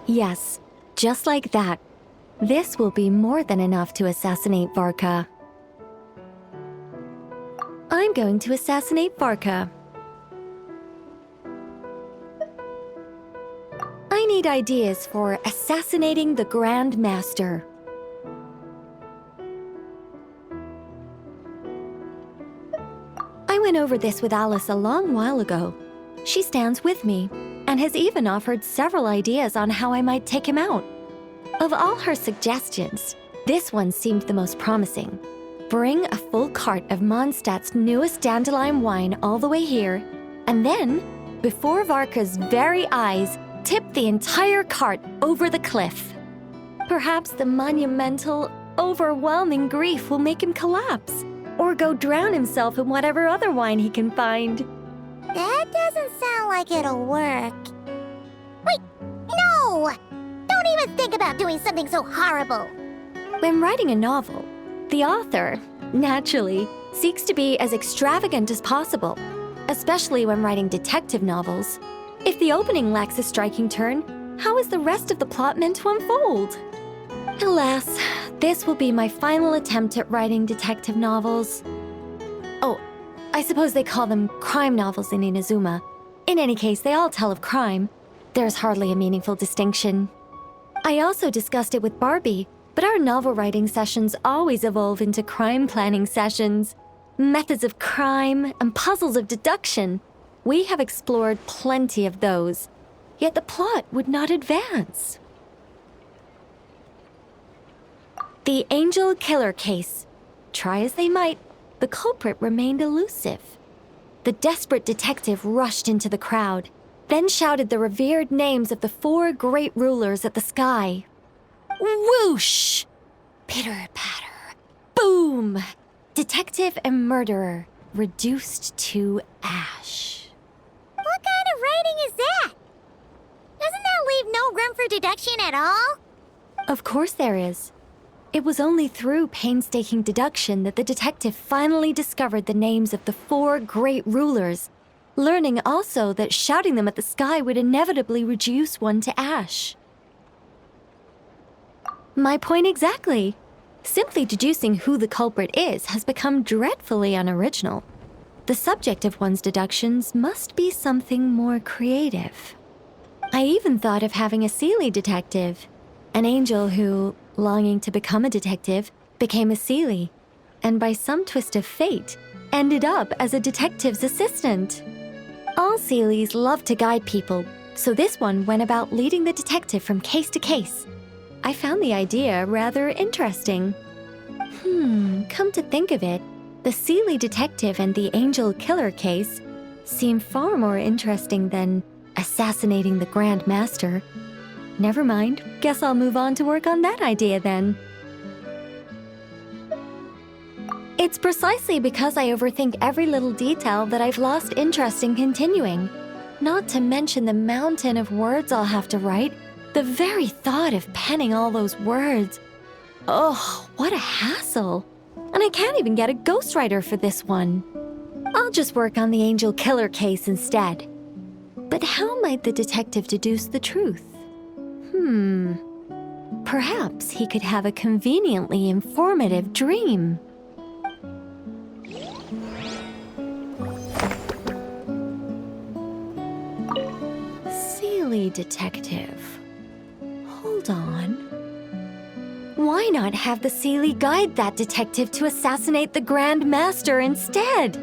Yes, just like that. This will be more than enough to assassinate Varka. I'm going to assassinate Varka. I need ideas for assassinating the Grand Master. I went over this with Alice a long while ago. She stands with me and has even offered several ideas on how I might take him out. Of all her suggestions, this one seemed the most promising. Bring a full cart of Mondstadt's newest dandelion wine all the way here, and then, before Varka's very eyes, tip the entire cart over the cliff. Perhaps the monumental, overwhelming grief will make him collapse, or go drown himself in whatever other wine he can find. That doesn't sound like it'll work. Wait, no! Don't even think about doing something so horrible. When writing a novel, the author, naturally, seeks to be as extravagant as possible, especially when writing detective novels. If the opening lacks a striking turn, how is the rest of the plot meant to unfold? Alas, this will be my final attempt at writing detective novels. Oh, I suppose they call them crime novels in Inazuma. In any case, they all tell of crime. There's hardly a meaningful distinction. I also discussed it with Barbie, but our novel writing sessions always evolve into crime planning sessions. Methods of crime and puzzles of deduction. We have explored plenty of those, yet the plot would not advance. The Angel Killer case. Try as they might, the culprit remained elusive. The desperate detective rushed into the crowd, then shouted the revered names of the 4 great rulers at the sky. Whoosh! Pitter-patter. Boom! Detective and murderer reduced to ash. What kind of writing is that? Doesn't that leave no room for deduction at all? Of course there is. It was only through painstaking deduction that the detective finally discovered the names of the 4 great rulers, learning also that shouting them at the sky would inevitably reduce one to ash. My point exactly. Simply deducing who the culprit is has become dreadfully unoriginal. The subject of one's deductions must be something more creative. I even thought of having a Seelie detective, an angel who, longing to become a detective, became a Seelie, and by some twist of fate, ended up as a detective's assistant. All Seelies love to guide people, so this one went about leading the detective from case to case. I found the idea rather interesting. Come to think of it, the Seelie detective and the Angel Killer case seem far more interesting than assassinating the Grand Master. Never mind, guess I'll move on to work on that idea then. It's precisely because I overthink every little detail that I've lost interest in continuing. Not to mention the mountain of words I'll have to write. The very thought of penning all those words. Oh, what a hassle. And I can't even get a ghostwriter for this one. I'll just work on the Angel Killer case instead. But how might the detective deduce the truth? Perhaps he could have a conveniently informative dream. Seelie detective. Hold on. Why not have the Seelie guide that detective to assassinate the Grand Master instead?